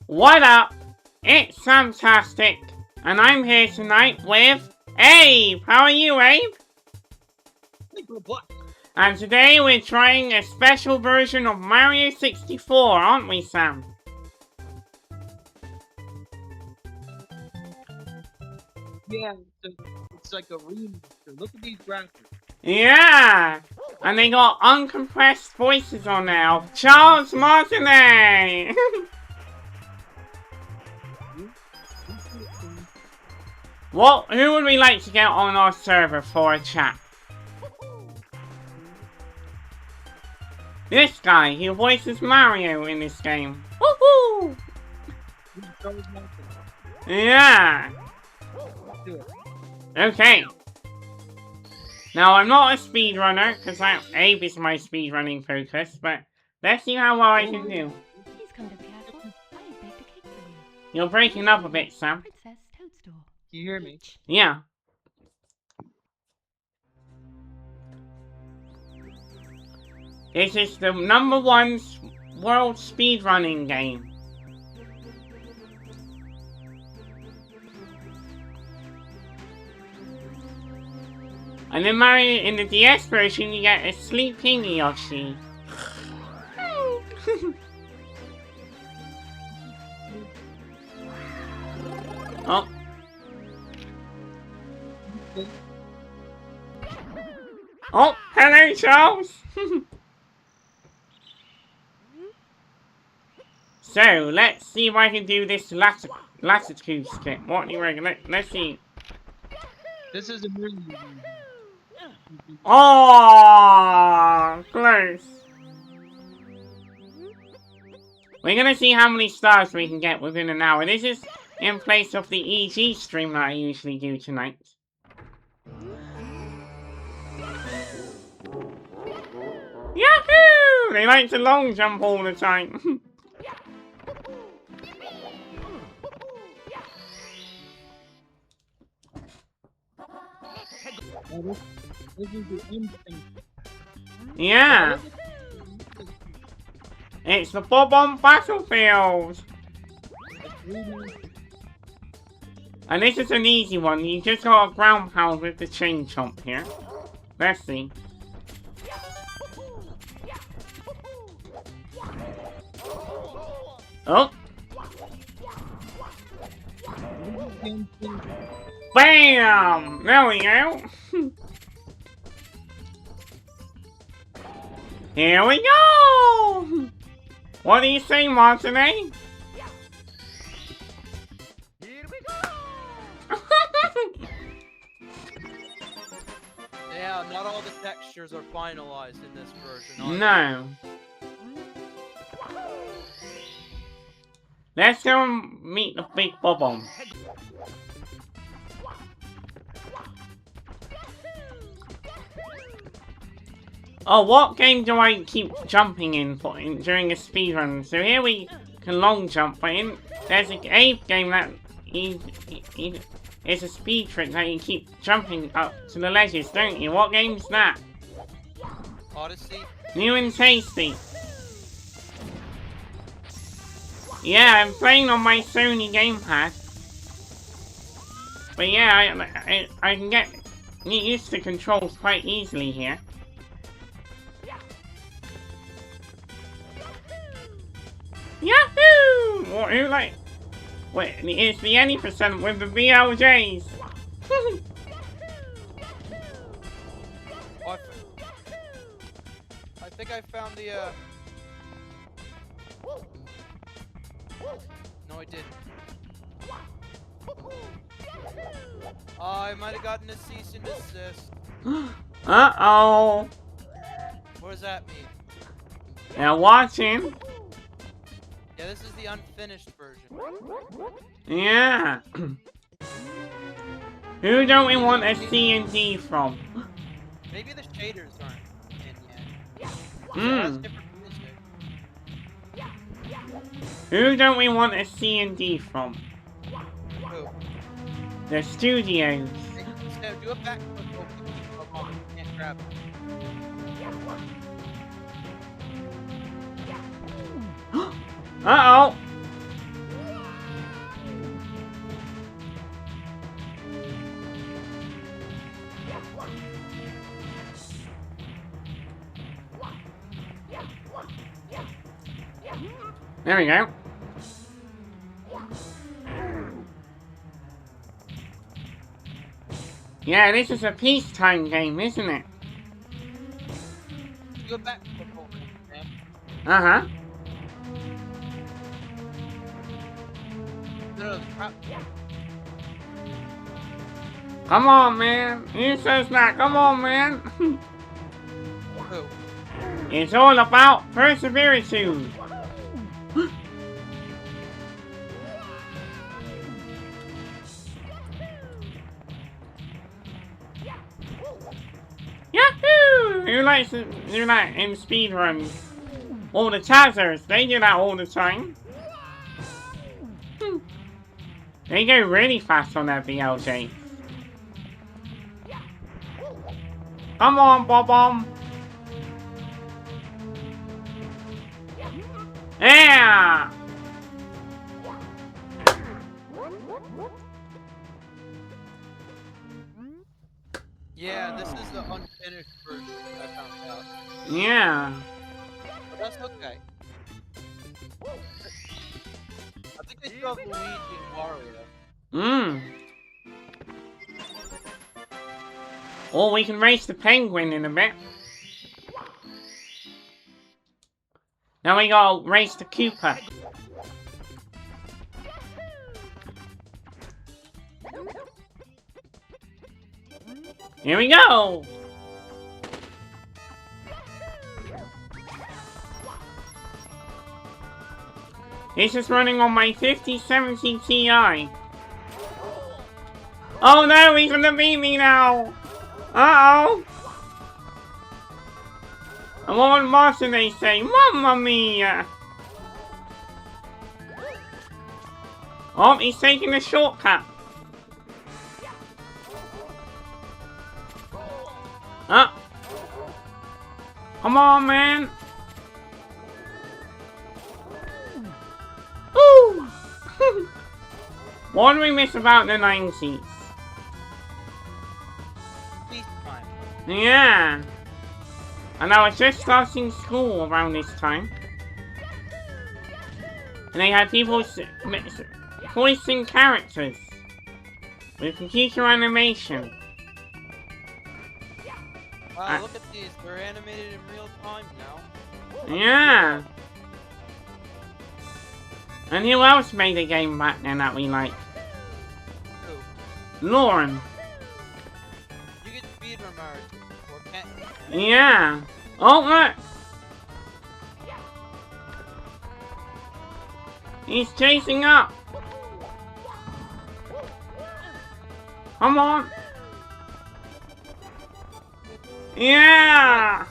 What up? It's fantastic, and I'm here tonight with Abe. How are you, Abe? And today we're trying a special version of Mario 64, aren't we, Sam? Yeah, it's like a remaster. Look at these graphics. Yeah! And they got uncompressed voices on now. Charles Martinet! Who would we like to get on our server for a chat? This guy, he voices Mario in this game. Woohoo! Yeah! Okay. Now, I'm not a speedrunner, because Abe is my speedrunning focus, but let's see how well I can do. Please come to the castle. I have baked a cake for you. You're breaking up a bit, Sam. Princess Toadstool. Can you hear me? Yeah. This is the #1 world speedrunning game. And then Mario, in the DS version, you get a sleeping Yoshi. Oh. Oh, hello, Charles. So, let's see if I can do this latitude skip. What do you reckon? Let's see. This is a movie. Oh, close. We're gonna see how many stars we can get within an hour. This is in place of the EG stream that I usually do tonight. Yahoo! They like to long jump all the time. Yeah. It's the Bob-omb Battlefield. And this is an easy one. You just got a ground pound with the chain chomp here. Let's see. Oh. Bam! There we go. Here we go! What do you say, Martinet? Here we go! Yeah, not all the textures are finalized in this version. No. Let's go and meet the big Bob-omb. Oh, what game do I keep jumping in during a speedrun? So here we can long jump, but there's an Abe game that it's a speed trick that you keep jumping up to the ledges, don't you? What game's that? Odyssey? New and tasty. Yeah, I'm playing on my Sony gamepad. But yeah, I can get used to controls quite easily here. Yahoo! Who like? Wait, it's the any percent with the BLJs. Oh, I think I found the No, I didn't. I might have gotten a cease and desist. Uh-oh. What does that mean? They're watching. Yeah, this is the unfinished version. Yeah. Who don't we want a C&D from? Maybe the shaders aren't in yet. Hmm. Different music. Who don't we want a C&D from? Who? The studios. Instead, do a backflip. Oh, can't grab it. Uh-oh. There we go. Yeah, this is a peacetime game, isn't it? Go back to the moment, man. Uh-huh. No, crap. Come on, man. Who says that? Come on, man. Who? It's all about perseverance. Yahoo! Who likes to do that in speedruns? All the Tazers, they do that all the time. They go really fast on their BLJ. Come on, Bob-omb. Yeah! Yeah, this is the unfinished version I found out. Yeah. But that's okay. I think they still have Luigi and Wario. Mmm. Or we can race the penguin in a bit. Now we gotta race the Koopa. Here we go! This is running on my 5070 Ti. Oh no, he's gonna beat me now! Uh-oh! I'm on boss and they say, Mamma Mia! Oh, he's taking a shortcut. Come on, man. Woo! What do we miss about the 90s? Peace time. Yeah. And I was just starting school around this time. And they had people voicing characters with computer animation. Wow, look at these. They're animated in real time now. Yeah. And who else made a game back then that we like? Who? Lauren. You get speedrun Mario, or can't you? Yeah. Oh, look. He's chasing up. Come on. Yeah.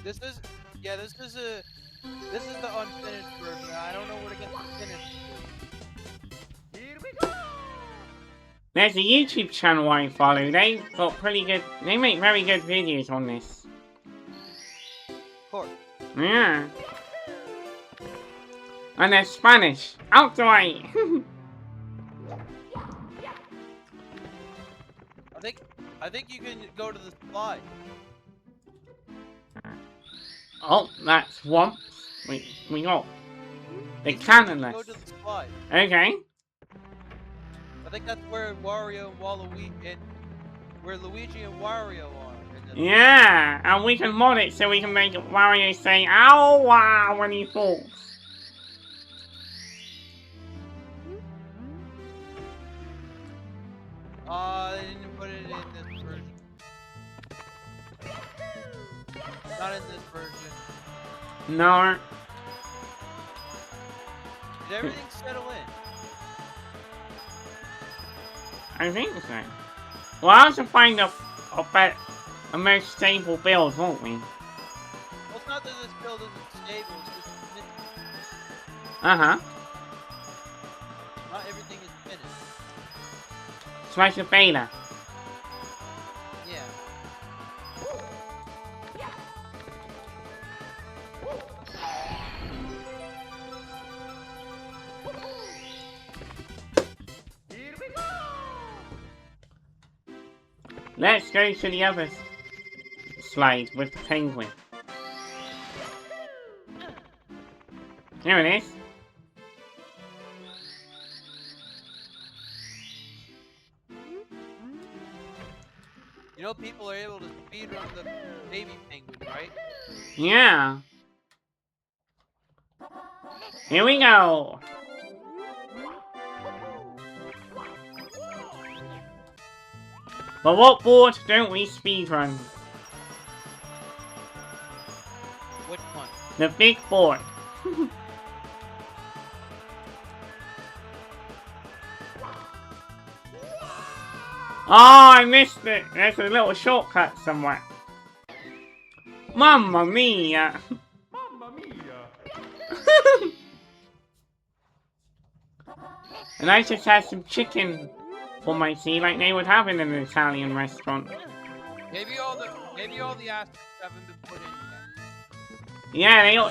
This is the unfinished version. I don't know where to get the finished. There's a YouTube channel I follow. They got pretty good. They make very good videos on this. Of course. Yeah. And they're Spanish. Out the way. I think you can go to the slide. Oh, that's one. We got the cannonless. Go to the slide. Okay. I think that's where Wario and Waluigi and where Luigi and Wario are. Yeah, and we can mod it so we can make Wario say "ow wow" when he falls. They didn't put it in this version. Not in this version. No. Did everything settle in? I think so. Well, I have to find a more stable build, won't we? Well, it's not that this build isn't stable, it's just finished. Uh-huh. Not everything is finished. It's like a beta. Yeah. Let's go to the other slide with the penguin. Here it is. You know people are able to speedrun the baby penguin, right? Yeah. Here we go. But what board don't we speedrun? Which one? The big board. Oh, I missed it. There's a little shortcut somewhere. Mamma mia. Mamma mia! And I just had some chicken for my tea like they would have in an Italian restaurant. Maybe all the aspects haven't been put in yet. Yeah, they all...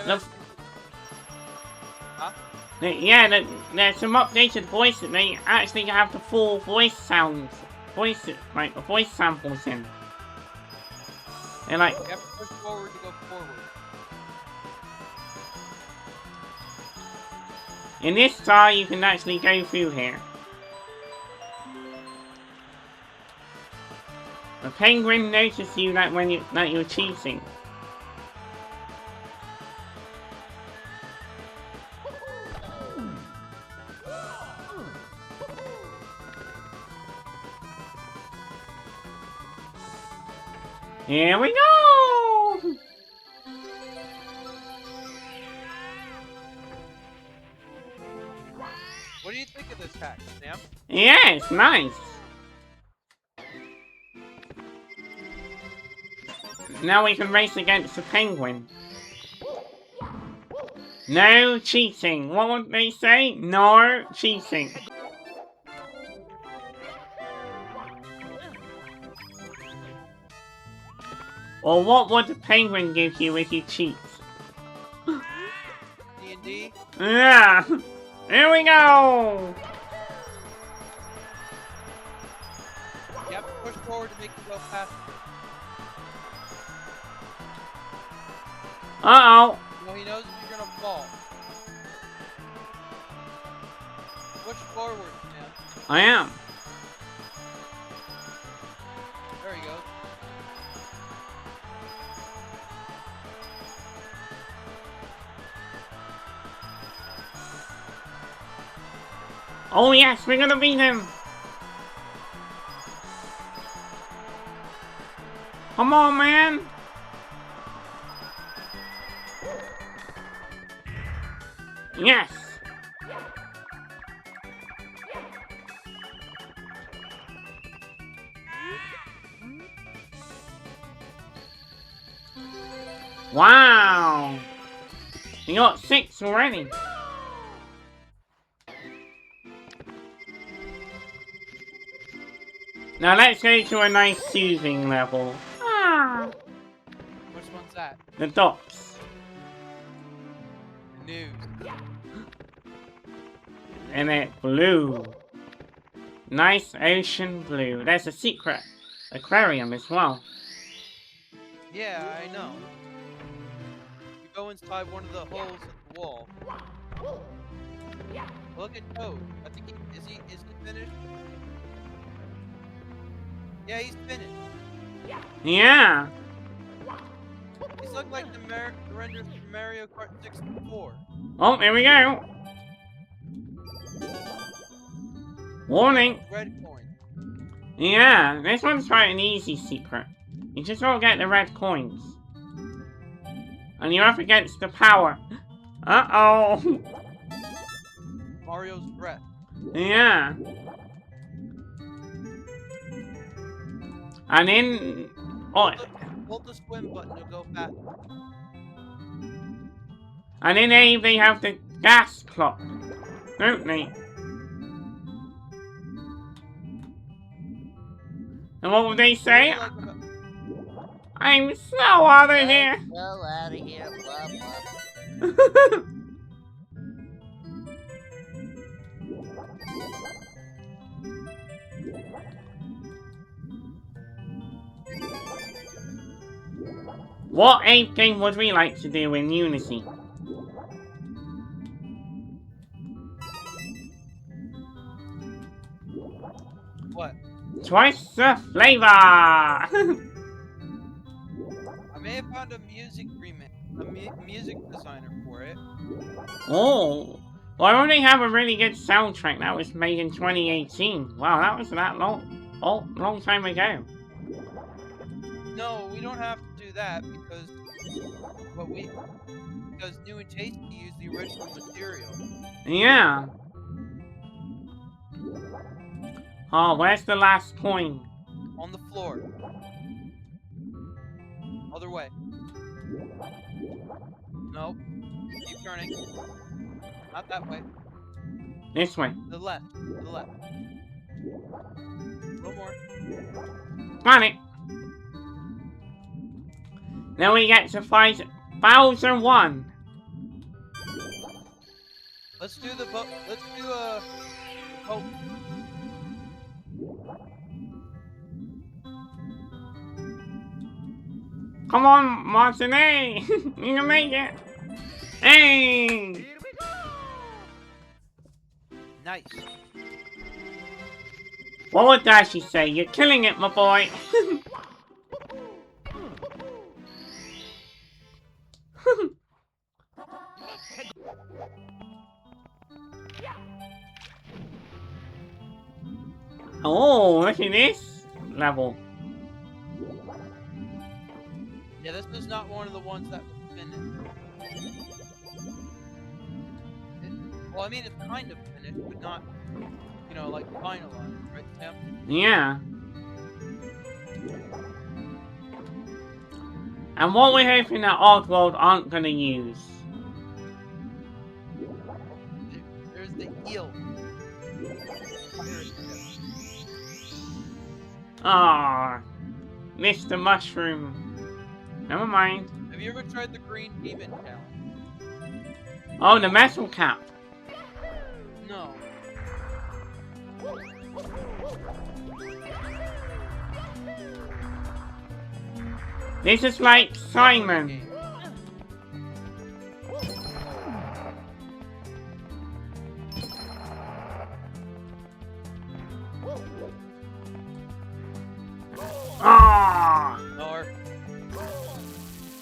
Huh? There's some updated voices. They actually have the full voice sounds. Voices, like the voice samples in. They're like... You have to push forward to go forward. In this star, you can actually go through here. The penguin notices you that that you're cheating. Here we go! What do you think of this hack, Sam? Yeah, it's nice. Now we can race against the penguin. No cheating. What would they say? No cheating. Or what would the penguin give you if you cheat? D&D? Yeah. Here we go. You have to push forward to make it go faster. Uh-oh. No, he knows you're gonna fall. Push forward, Sam. I am. There he goes. Oh yes, we're gonna beat him. Come on, man. Yes. Wow. You got 6 already. Now let's go to a nice soothing level. Ah. Which one's that? The docks. News. And it blue. Nice ocean blue. There's a secret aquarium as well. Yeah, I know. You go inside one of the holes in the wall. Look at Toad. I think is he finished? Yeah, he's finished. Yeah. He's looked like the renders from Mario Kart 64. Oh, here we go. Warning. Red coin. Yeah, this one's quite an easy secret. You just gotta get the red coins. And you're up against the power. Uh-oh. Mario's breath. Yeah. And in... Oh, Hold the swim button to go faster. and in A, they have the gas clock. Don't they? And what would they say? I'm so out of here. So out of here, blah blah. What ape game would we like to do in Unity? What? Twice the flavor! I may have found a music remix, a music designer for it. Oh, well, I already have a really good soundtrack that was made in 2018. Wow, that was that long time ago. No, we don't have to do that because because New and Tasty use the original material. Yeah. Oh, where's the last coin? On the floor. Other way. Nope. Keep turning. Not that way. This way. To the left. To the left. A little more. Got it. Then we get to fight Bowser 1. Let's do the let's do a Pope. Come on, Martinet! You can make it! Hey! Nice. What would Dashi say? You're killing it, my boy! Oh, look at this level. Yeah, this is not one of the ones that was finished. Well, I mean, it's kind of finished, but not, you know, like finalized, right, Sam? Yeah. And what we're hoping that Oddworld aren't gonna use. There's the eel. Ah, Mr. Mushroom. Never mind. Have you ever tried the green demon challenge? Oh, the metal cap. No. This is like Simon. Ah!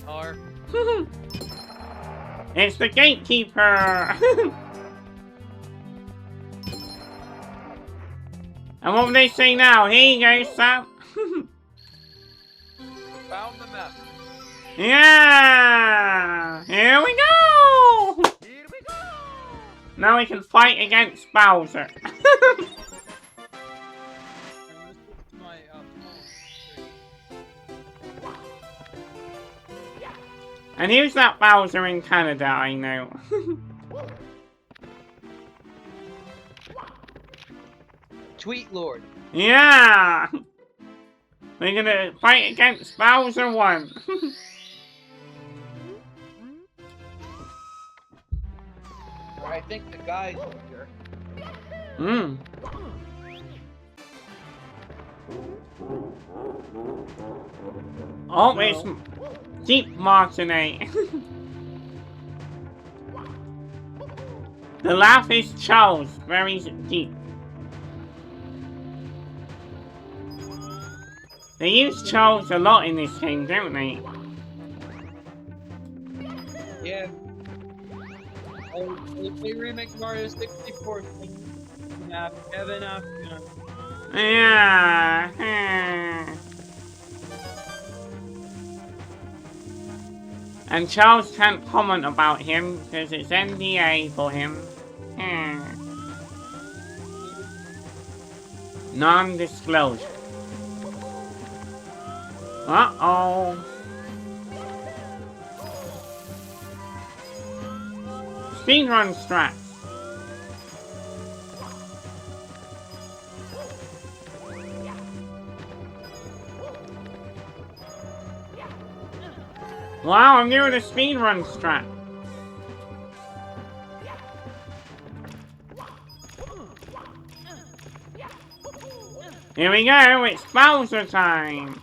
Or. It's the gatekeeper. And what would they say now? Here you go, Sam. Found the map. Yeah! Here we go! Here we go! Now we can fight against Bowser. My And who's that Bowser in Canada I know? Tweet Lord. Yeah! We're gonna fight against Bowser 1. I think the guy's here. Hmm. Oh, it's Deep Martinet. The laugh is Charles, very deep. They use Charles a lot in this game, don't they? Yeah. Oh, if they remake Mario 64, Kevin after. Yeah. And Charles can't comment about him because it's NDA for him. Non-disclosure. Uh-oh. Speedrun strats. Wow, I'm doing a speedrun strat. Here we go, it's Bowser time.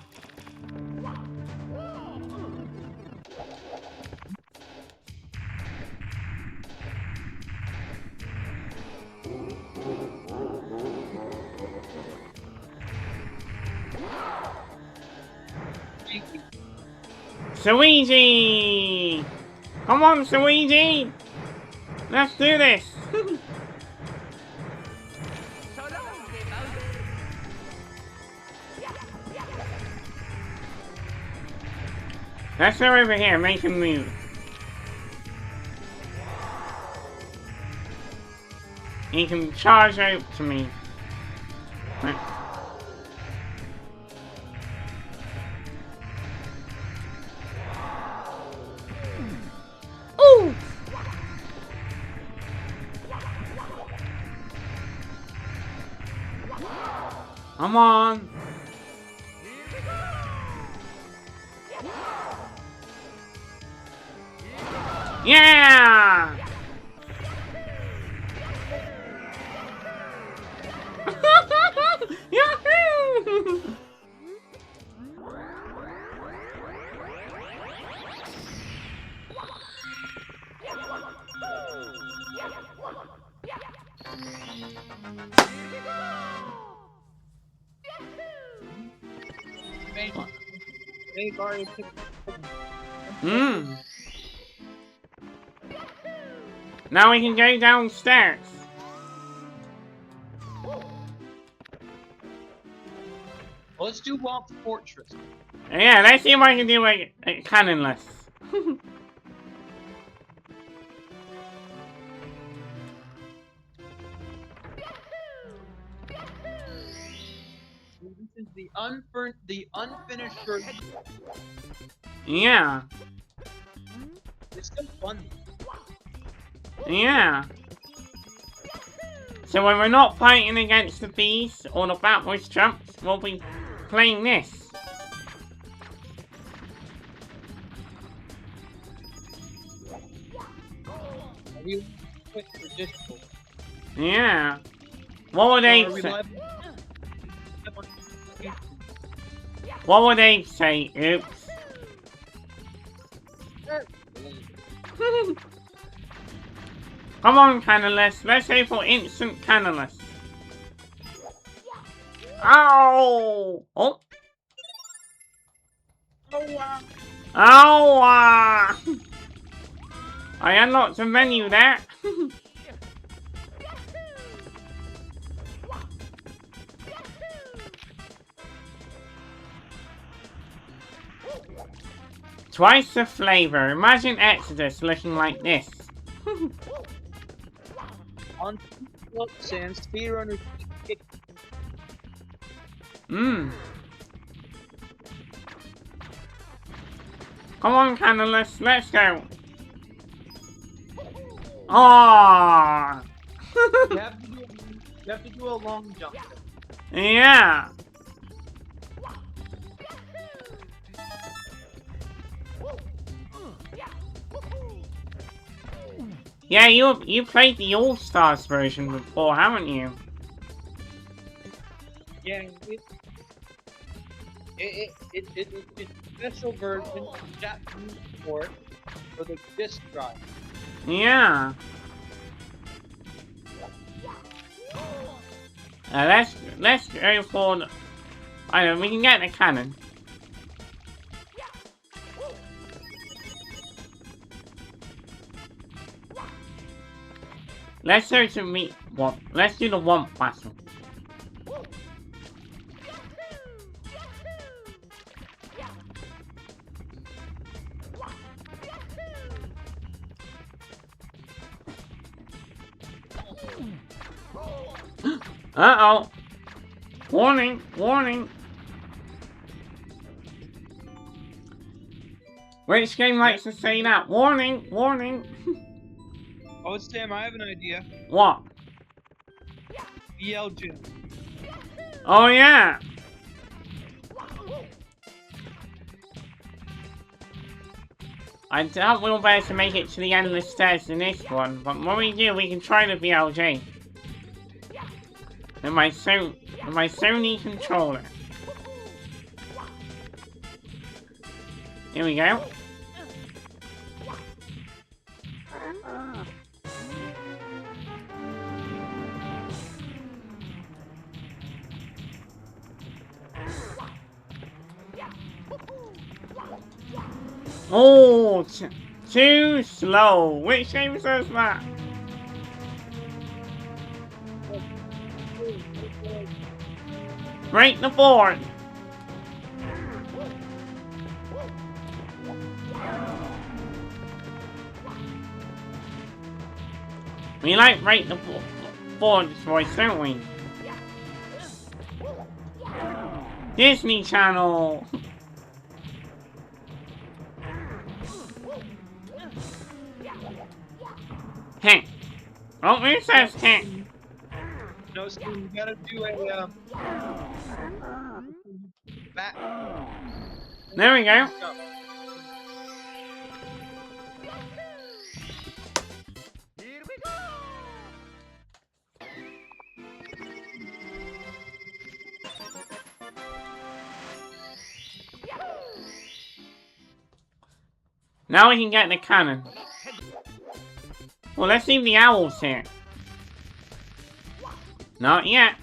Luigi! Come on, Luigi! Let's do this! Let's go over here, make him move. He can charge out to me. Ooh! Come on! Yeah! Yahoo! They've already took. Hmm. Now we can go downstairs. Well, let's do Womp Fortress. Yeah, let's see if I can do a cannonless. This is the unfinished version. Yeah. It's still fun. Yeah. So when we're not fighting against the beast or the backwards jumps, we'll be playing this. Are we quick or difficult? Yeah. What would they Are we say? live? What would they say? Oops. Come on, cannonless. Let's go for instant cannonless. Ow! Oh. Ow! I unlocked the menu there. Twice the flavor. Imagine Exodus looking like this. On looks and speedrunners kick. Mmm. Come on, cannonless. Let's go. Ah. You have to do a long jump. Yeah. Yeah, you played the All Stars version before, haven't you? Yeah, it's a special version, Japanese port for the disc drive. Yeah. Let's go for. I don't know, we can get the cannon. Let's go to meet what? Let's do the Womp battle. Uh-oh. Warning, warning. Which game likes to say that? Warning, warning. Oh, Sam, I have an idea. What? BL Gym. Oh, yeah. I doubt we'll be able to make it to the end of the stairs in this one, but when we do, we can try the VLJ. And my Sony controller. Here we go. Oh, too slow. Which game says that? Break the board. We like break the board voice, don't we? Disney Channel. Hey. Oh, who says hey? No, so you gotta do a back. There we go. Here we go. Now we can get the cannon. Well, let's leave the owls here. Not yet.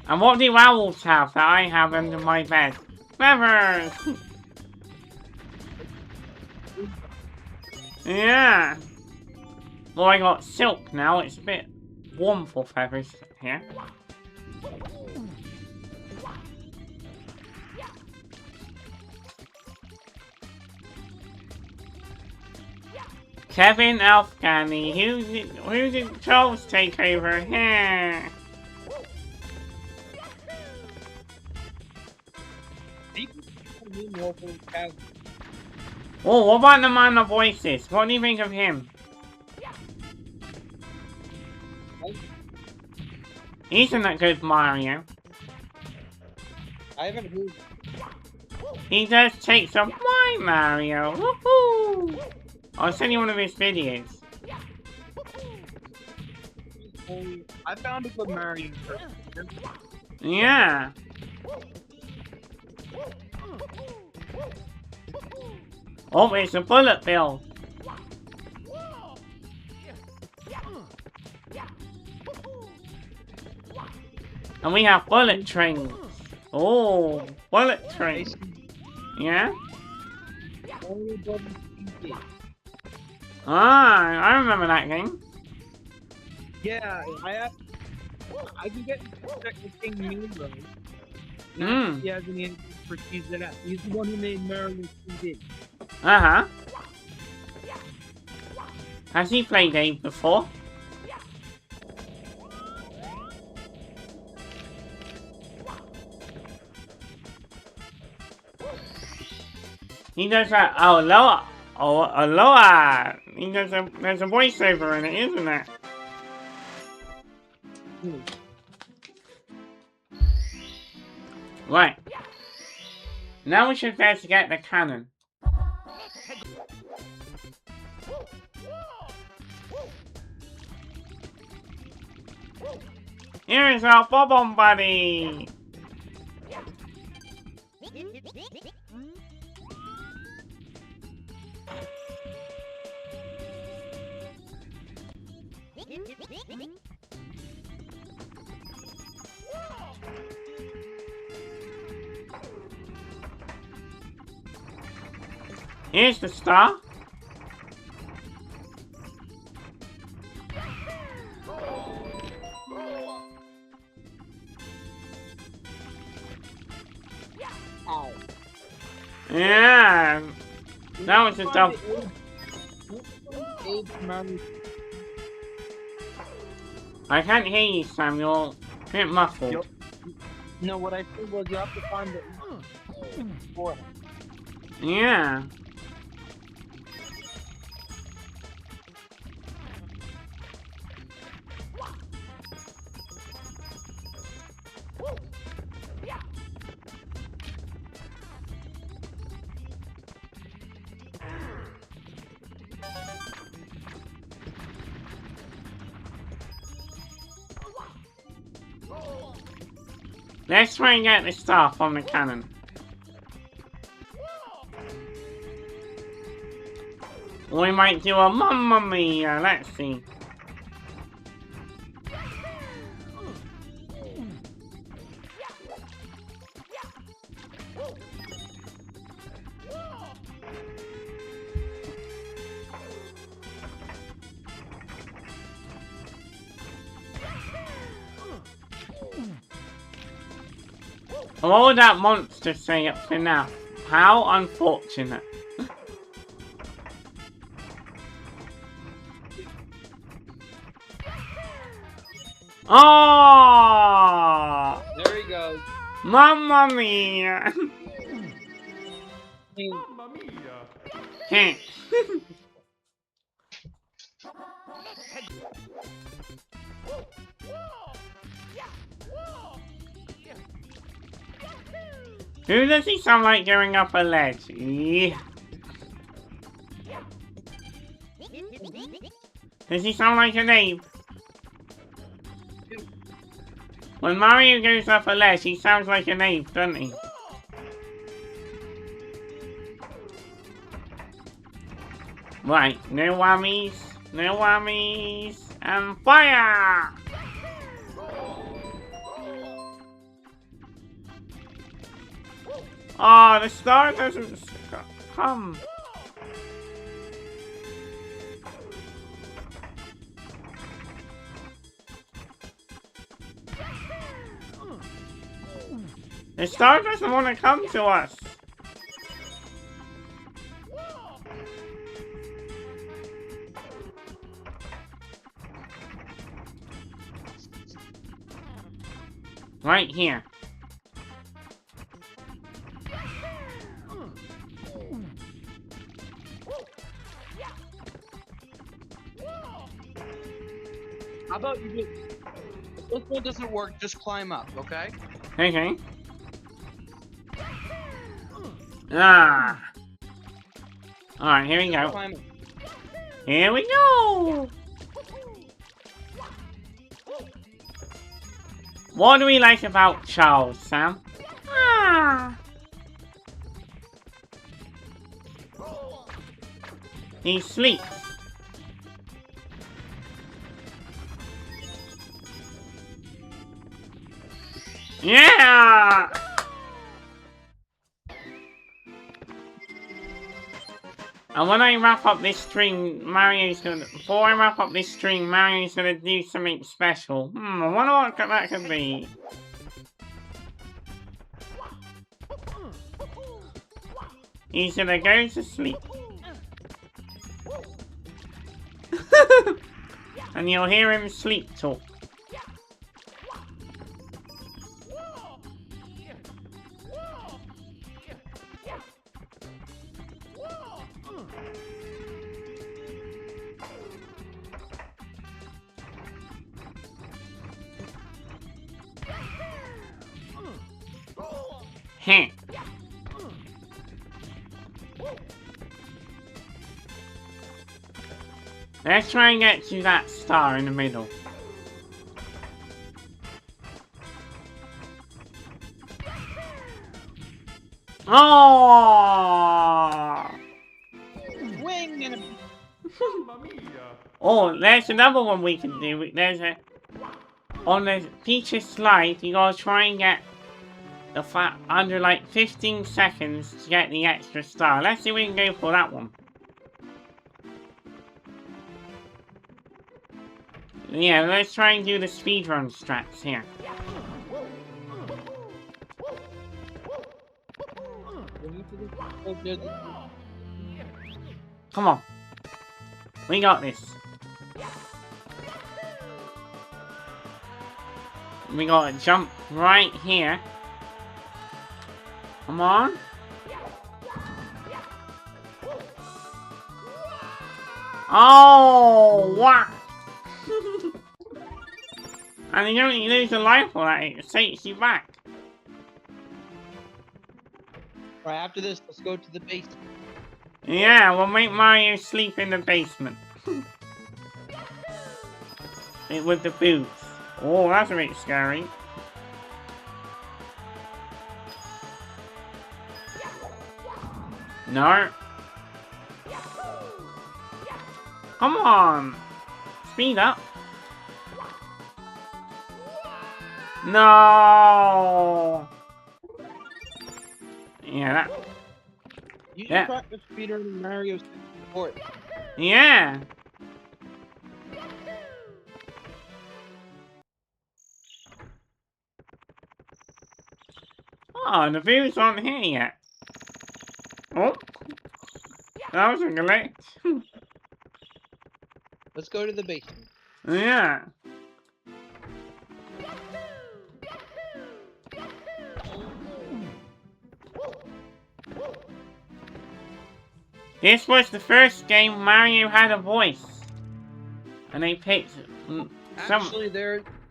And what do owls have that I have under my bed? Feathers! Yeah. Well, I got silk now. It's a bit warm for feathers here. Kevin Elfgani, who did trolls take over here? Oh, what about the man of voices? What do you think of him? He's not good, Mario. I haven't heard. He does take some my Mario. Woohoo! I'll send you one of his videos. I found a good Mario person. Yeah. Oh, it's a bullet bill. And we have bullet trains. Oh, bullet trains. Yeah? Ah, I remember that game. Yeah, I can get the King Nero. Hmm. He has any expertise in that. He's the one who made Mario 3D. Uh-huh. Has he played Abe before? He does that. Oh, Aloha. Oh, Aloha. There's a voiceover in it, isn't there? Right. Now we should try to get the cannon. Here's our Bob-omb buddy. Here's the star. Yeah, that was a dumb. I can't hear you, Samuel. A bit muffled. No, what I said was you have to find the for it. Yeah. Let's try and get the star from the cannon. We might do a Mamma Mia, let's see. What would that monster say up to now? How unfortunate. Oh! There he goes. Mamma mia! Mamma mia! Heh. Who does he sound like going up a ledge? Yeah. Does he sound like an ape? When Mario goes up a ledge, he sounds like an ape, doesn't he? Right, no whammies, and fire! Oh, the star doesn't come. The star doesn't want to come to us. Right here. How about you do? If this one doesn't work, just climb up, okay? Okay. Ah. Alright, here we go. Climb up. Here we go! What do we like about Charles, Sam? Ah. He sleeps. Yeah! And when I wrap up this string, before I wrap up this string, Mario's gonna do something special. I wonder what that could be. He's gonna go to sleep. And you'll hear him sleep talk. Heh. Let's try and get to that star in the middle. Oh! Wing and a... Mamma mia! Oh, there's another one we can do. There's a... On the Peach's slide, you gotta try and get the under like 15 seconds to get the extra star. Let's see if we can go for that one. Yeah, let's try and do the speedrun strats here. Come on. We got this. We gotta jump right here. Come on. Oh, what? And you don't lose a life for that, it takes you back. Right after this, let's go to the base. Yeah, we'll make Mario sleep in the basement. With the boots. Oh, that's a bit scary. No. Come on. Speed up. No. Yeah, that. You Yeah. should practice speedrunning Mario 64. Yeah. Uh-oh, the view's aren't here yet. Oh. That was a glitch. Let's go to the basement. Yeah. This was the first game Mario had a voice. And they picked some...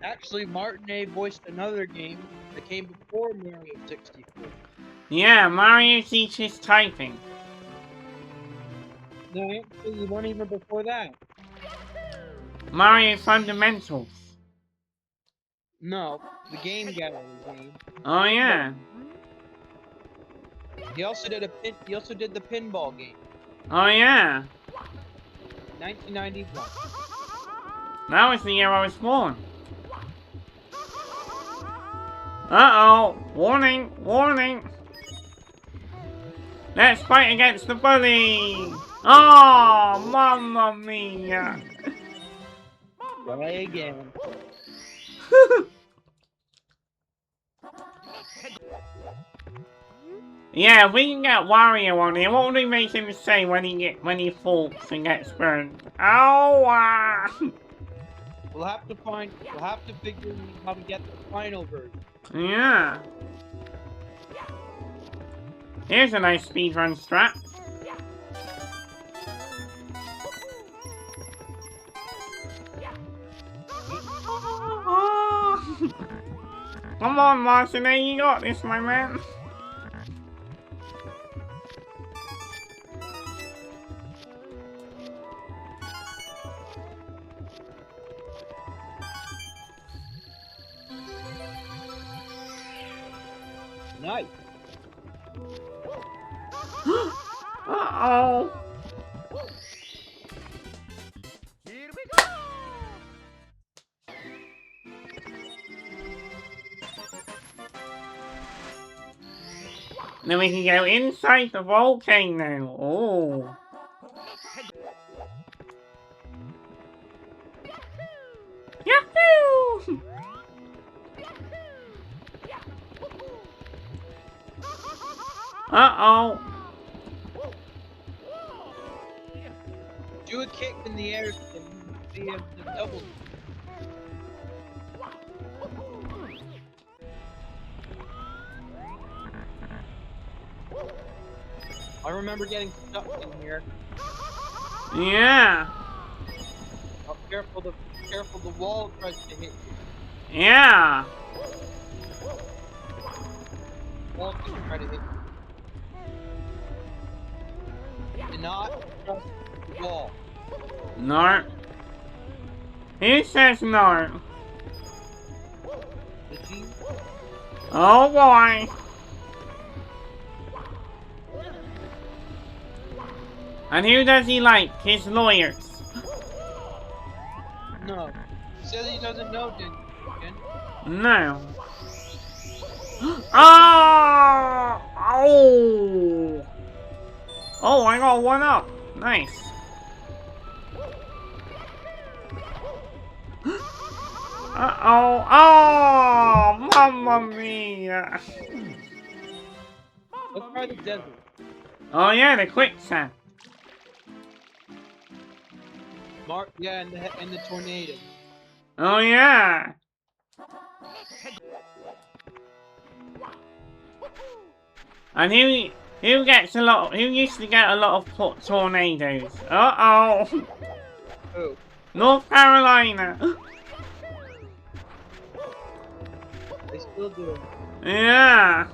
Actually, Martinet voiced another game that came before Mario 64. Yeah, Mario teaches typing. No, actually, one even before that. Mario Fundamentals. No, the Game Gallery game. Oh yeah. He also did the pinball game. Oh yeah. 1991. That was the year I was born. Uh-oh. Warning, warning. Let's fight against the bully. Oh, mamma mia. Try again. Yeah, if we can get Wario on here, what would we make him say when he falls and gets burned? Oh, We'll have to figure out how to get the final version. Yeah. Here's a nice speedrun strat. Come on, Martin, you got this, my man. Nice. Uh-oh. Here we go. Then we can go inside the volcano. Oh. Yahoo! Uh-oh. Do a kick in the air to see if the double. I remember getting stuck in here. Yeah. Oh, careful the wall tries to hit you. Yeah. Wall can try to hit you. Do not trust the wall. No. Who says no? Did you? Oh boy. And who does he like? His lawyers. No. He says he doesn't know, Ken. No. Oh! Oh! Oh, I got one up. Nice. Uh-oh. Oh! Mamma mia. Let's try the desert. Oh yeah, the quicksand. Yeah, and the tornado. Oh yeah. And who used to get a lot of tornadoes? Uh-oh. Who? North Carolina. They still do it. Yeah.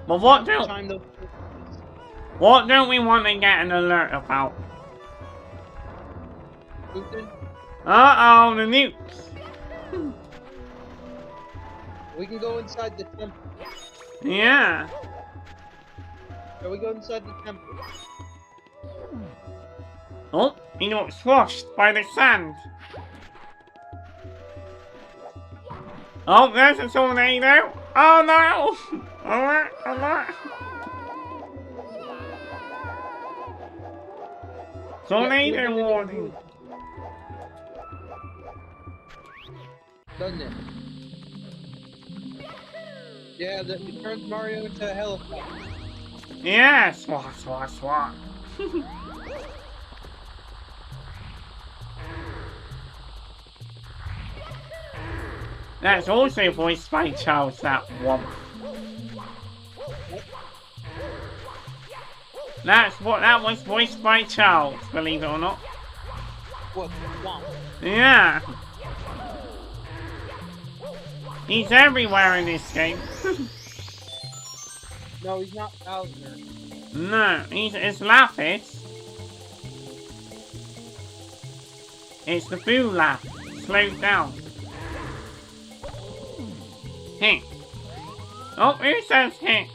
But what don't we want to get an alert about? Putin? Uh-oh, the nukes. We can go inside the temple. Yeah. Shall we go inside the temple? Oh, he got squashed by the sand. Oh, there's a tornado. Oh no! Alert, alert. Tornado warning. doesn't it? Yeah, it turns Mario into a helicopter. Yeah, swat, swat, swat. That's also voiced by Charles, that one. That was voiced by Charles, believe it or not. What? Womp. Yeah. He's everywhere in this game. No, he's not Bowser. No, it's Lapis. It's the Boo laugh. Slowed down. Hey. Oh, who says hey?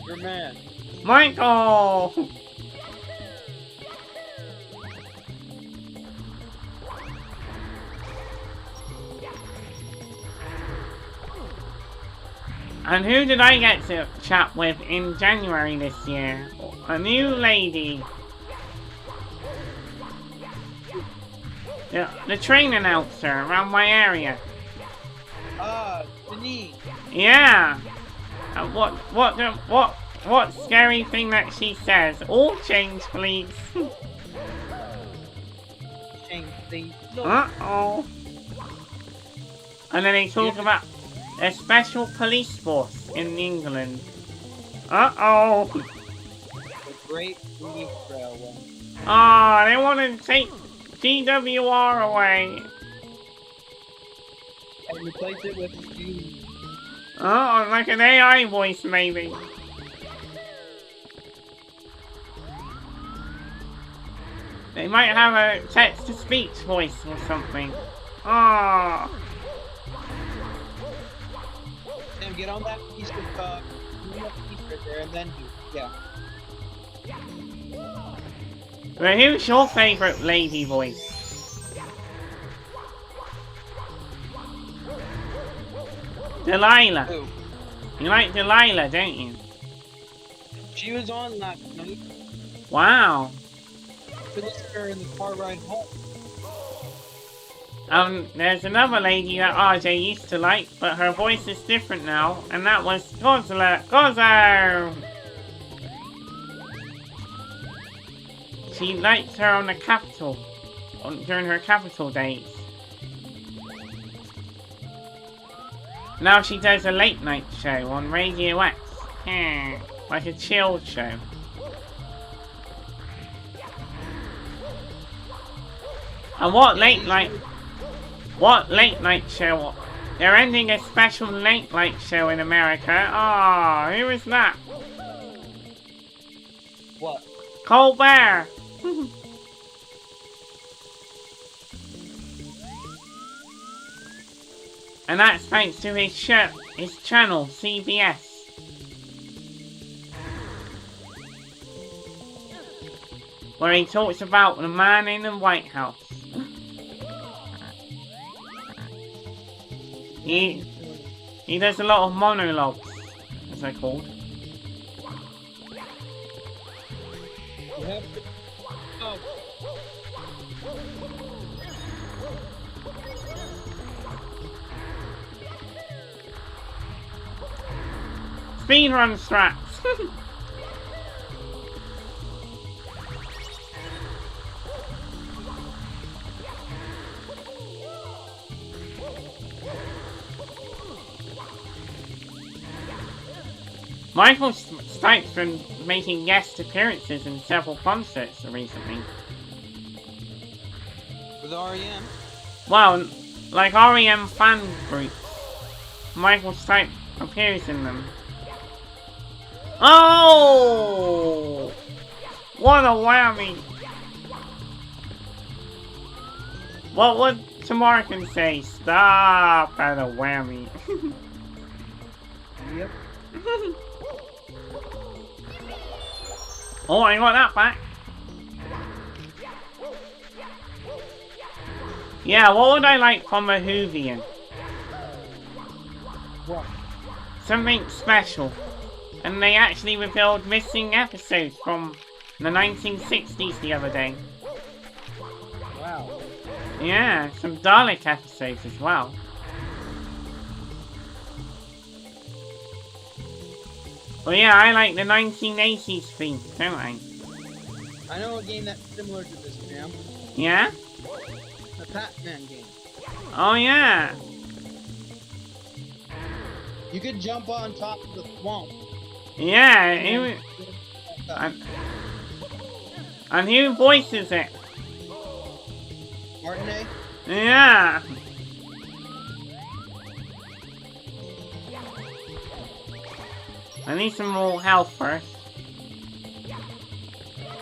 Your man. Michael! And who did I get to chat with in January this year? A new lady. The train announcer around my area. Ah, Denise. Yeah. What scary thing that she says? All change, please. Change, please. No. Uh-oh. And then they talk about a special police force in England. Uh-oh. The Great Leaf Railway. Ah, they want to take GWR away. And replace it with you. Oh, like an AI voice, maybe. They might have a text-to-speech voice or something. Ah. Sam, get on that piece of, piece right there, and then do, yeah. Well, who's your favourite lady voice? Delilah. Who? You like Delilah, don't you? She was on last night. Wow. We listened to her in the car ride home. There's another lady that RJ used to like, but her voice is different now, and that was Gozzo! She liked her on the Capitol, during her Capitol days. Now she does a late night show on Radio X. Like a chilled show. And what late night show? They're ending a special late night show in America. Ah, who is that? What? Colbert! And that's thanks to his channel, CBS. Where he talks about the man in the White House. He does a lot of monologues, as they're called. You have to... Oh. Speedrun strats! Michael Stipe's been making guest appearances in several concerts recently. With REM? Well, like REM fan groups. Michael Stipe appears in them. Oh! What a whammy! What would Tamarkin say? Stop at a whammy. Yep. Oh, I got that back. Yeah, what would I like from a Whovian? What? Something special. And they actually revealed missing episodes from the 1960s the other day. Wow. Yeah, some Dalek episodes as well. Well, yeah, I like the 1980s theme, don't I? I know a game that's similar to this, man. Yeah? The Pac-Man game. Oh, yeah. You could jump on top of the swamp. Yeah, And and who voices it? Martinet? Yeah. I need some more health first.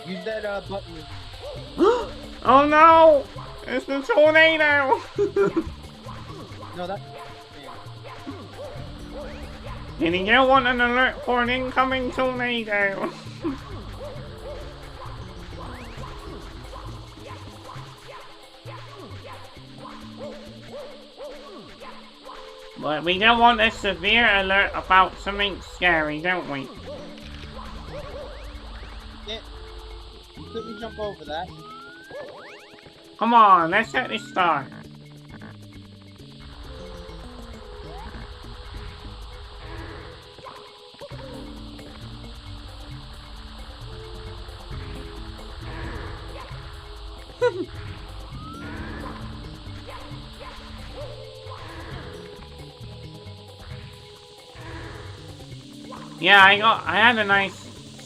Use that button. Oh no! It's the tornado! No, that's... Did you want an alert for an incoming tornado? But we don't want a severe alert about something scary, don't we? Yeah. You couldn't jump over that. Come on, let's get this started. Yeah, I had a nice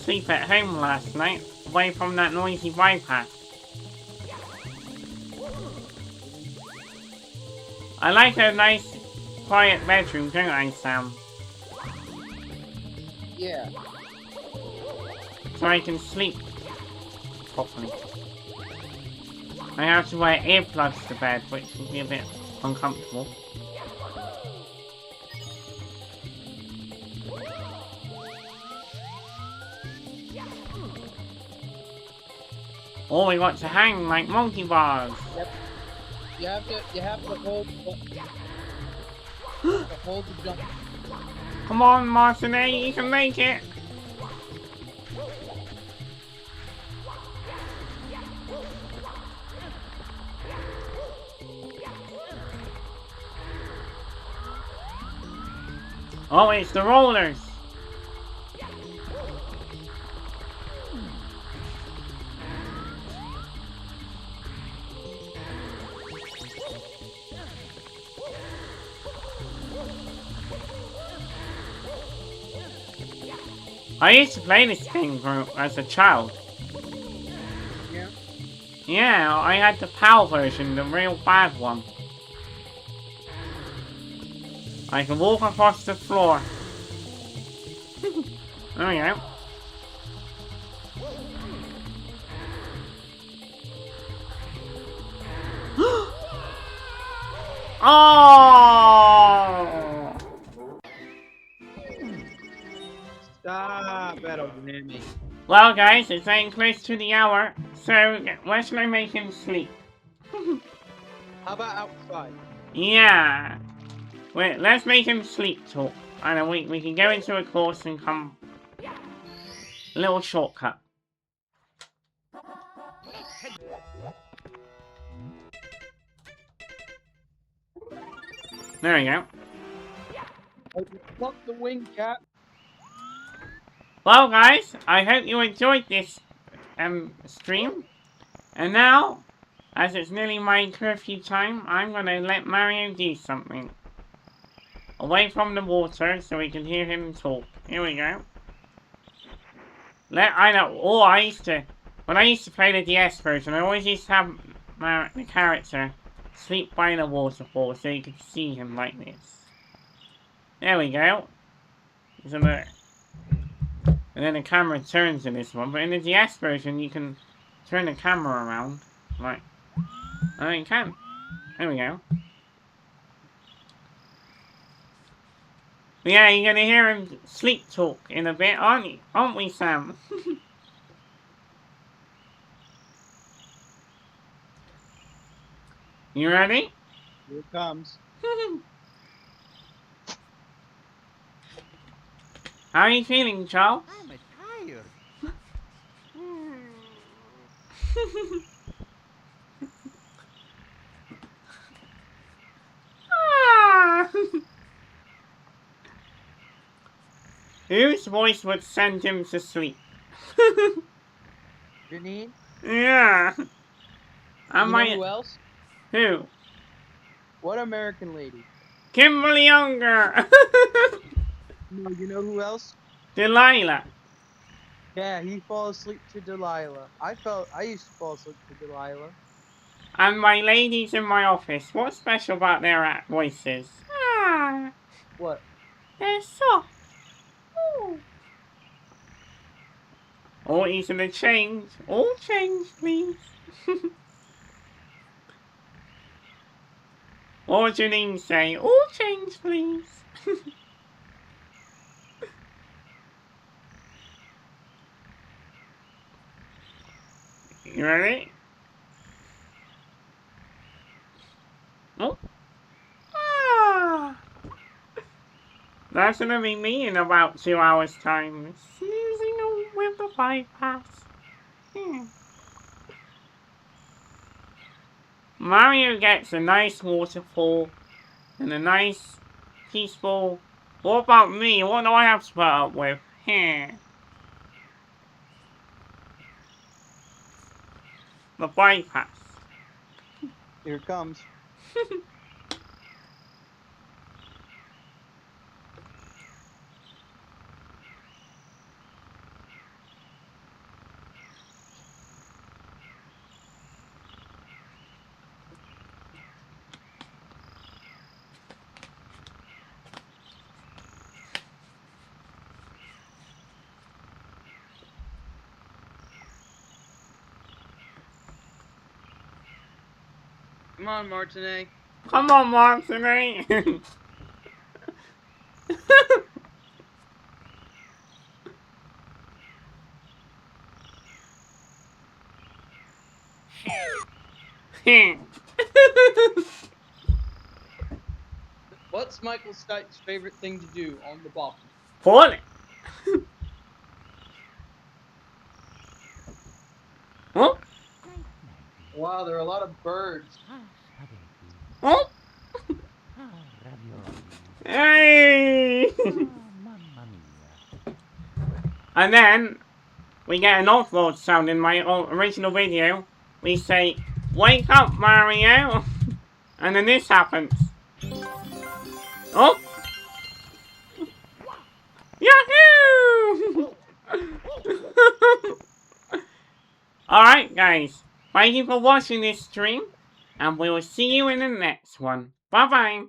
sleep at home last night, away from that noisy bypass. I like a nice, quiet bedroom, don't I, Sam? Yeah. So I can sleep properly. I have to wear earplugs to bed, which can be a bit uncomfortable. Oh, we got to hang like monkey bars. Yep. You have to hold the jump. Come on, Martinet, you can make it. Oh, it's the rollers. I used to play this game as a child. Yeah. Yeah, I had the PAL version, the real bad one. I can walk across the floor. There we go. Oh! Stop that over me. Well, guys, it's getting close to the hour, so where should I make him sleep? How about outside? Yeah. Wait, let's make him sleep talk. I know we can go into a course and come. A little shortcut. There we go. I just plucked the wing cap. Well, guys, I hope you enjoyed this stream. And now, as it's nearly my curfew time, I'm gonna let Mario do something. Away from the water so we can hear him talk. Here we go. I know. Oh, when I used to play the DS version, I always used to have the character sleep by the waterfall so you could see him like this. There we go. And then the camera turns in this one, but in the DS version you can turn the camera around. Like, oh, you can. There we go. Yeah, you're gonna hear him sleep talk in a bit, aren't we, Sam? You ready? Here it comes. How are you feeling, Charles? I'm tired. Whose voice would send him to sleep? Janine? Yeah. I You know might. who else? Who? What American lady? Kimberly Younger. No, you know who else? Delilah. Yeah, he falls asleep to Delilah. I used to fall asleep to Delilah. And my ladies in my office. What's special about their voices? Ah, What? they're soft. Ooh. Oh, he's gonna change. All change, please. What would Janine say? All change, please. You ready? Oh. Ah. That's gonna be me in about 2 hours' time. Snoozing with the bypass. Hmm. Mario gets a nice waterfall and a nice peaceful. What about me? What do I have to put up with? Hmm. The bypass. Here it comes. Come on, Martinet. Come on, Martinet. What's Michael Stipe's favorite thing to do on the balcony? Pull it. Oh, Nice, nice. Wow, there are a lot of birds. Ah, spaghetti. oh, Ah, ravioli. hey! Ah, mamma mia. And then we get an off-road sound in my original video. We say, "Wake up, Mario!" And then this happens. Oh! Yahoo! Alright, guys. Thank you for watching this stream. And we will see you in the next one. Bye-bye.